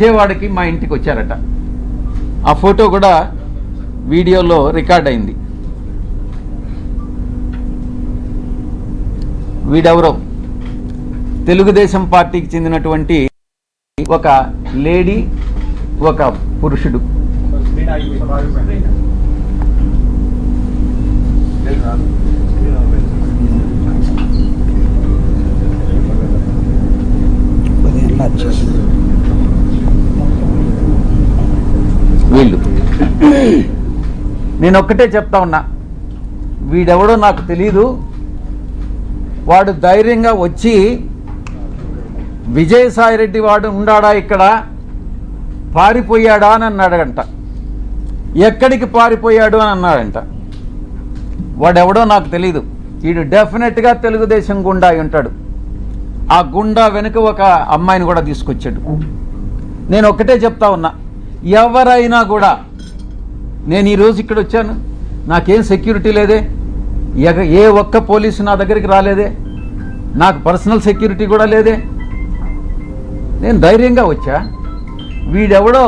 విజయవాడకి మా ఇంటికి వచ్చారట. ఆ ఫోటో కూడా వీడియోలో రికార్డ్ అయింది. వీడెవరో తెలుగుదేశం పార్టీకి చెందినటువంటి ఒక లేడీ, ఒక పురుషుడు. వీళ్ళు నేను ఒక్కటే చెప్తా ఉన్నా, వీడెవడో నాకు తెలీదు. వాడు ధైర్యంగా వచ్చి విజయసాయిరెడ్డి వాడు ఉండాడా ఇక్కడ, పారిపోయాడా అని అన్నాడంట. ఎక్కడికి పారిపోయాడు అని అన్నాడంట. వాడెవడో నాకు తెలీదు. వీడు డెఫినెట్గా తెలుగుదేశం గుండా అయి ఉంటాడు. ఆ గుండా వెనుక ఒక అమ్మాయిని కూడా తీసుకొచ్చాడు. నేను ఒక్కటే చెప్తా ఉన్నా, ఎవరైనా కూడా, నేను ఈరోజు ఇక్కడ వచ్చాను, నాకేం సెక్యూరిటీ లేదే, ఏ ఒక్క పోలీసు నా దగ్గరికి రాలేదే, నాకు పర్సనల్ సెక్యూరిటీ కూడా లేదే, నేను ధైర్యంగా వచ్చా. వీడెవడో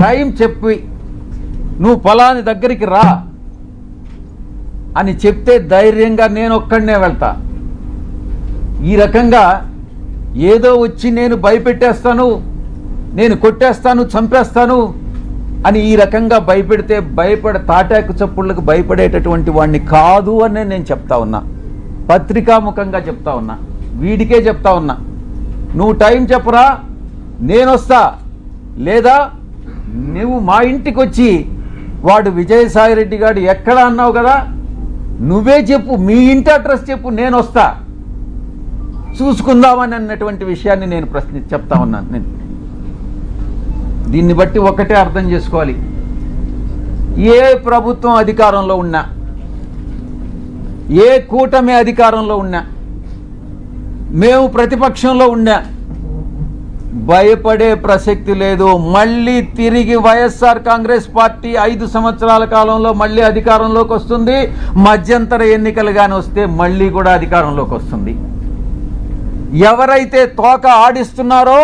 టైం చెప్పి నువ్వు ఫలాని దగ్గరికి రా అని చెప్తే ధైర్యంగా నేను ఒక్కడనే వెళ్తా. ఈ రకంగా ఏదో వచ్చి నేను భయపెట్టేస్తాను, నేను కొట్టేస్తాను, చంపేస్తాను అని ఈ రకంగా భయపెడితే తాటాకు చప్పుళ్ళకు భయపడేటటువంటి వాడిని కాదు అని నేను చెప్తా ఉన్నా. పత్రికాముఖంగా చెప్తా ఉన్నా, వీడికే చెప్తా ఉన్నా. నువ్వు టైం చెప్పురా, నేను వస్తా. లేదా నువ్వు మా ఇంటికి వచ్చి వాడు విజయసాయిరెడ్డి గారు ఎక్కడ అన్నావు కదా, నువ్వే చెప్పు, మీ ఇంటి అడ్రస్ చెప్పు, నేను వస్తా, చూసుకుందామని అన్నటువంటి విషయాన్ని నేను చెప్తా ఉన్నాను. నేను దీన్ని బట్టి ఒకటే అర్థం చేసుకోవాలి, ఏ ప్రభుత్వం అధికారంలో ఉన్నా, ఏ కూటమి అధికారంలో ఉన్నా, మేము ప్రతిపక్షంలో ఉన్నా, భయపడే ప్రసక్తి లేదు. మళ్ళీ తిరిగి వైఎస్ఆర్ కాంగ్రెస్ పార్టీ 5 సంవత్సరాల కాలంలో మళ్ళీ అధికారంలోకి వస్తుంది. మధ్యంతర ఎన్నికలు కానీ వస్తే మళ్ళీ కూడా అధికారంలోకి వస్తుంది. ఎవరైతే తోక ఆడిస్తున్నారో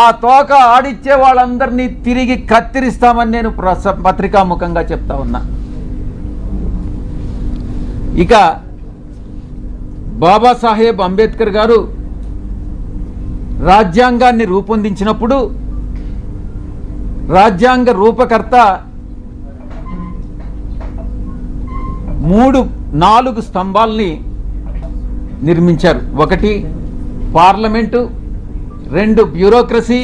ఆ తోక ఆడిచ్చే వాళ్ళందరినీ తిరిగి కత్తిరిస్తామని నేను పత్రికాముఖంగా చెప్తా ఉన్నా. ఇక బాబాసాహెబ్ అంబేద్కర్ గారు రాజ్యాంగాన్ని రూపొందించినప్పుడు రాజ్యాంగ రూపకర్త 4 స్తంభాల్ని నిర్మించారు. 1 పార్లమెంటు, 2 బ్యూరోక్రసీ,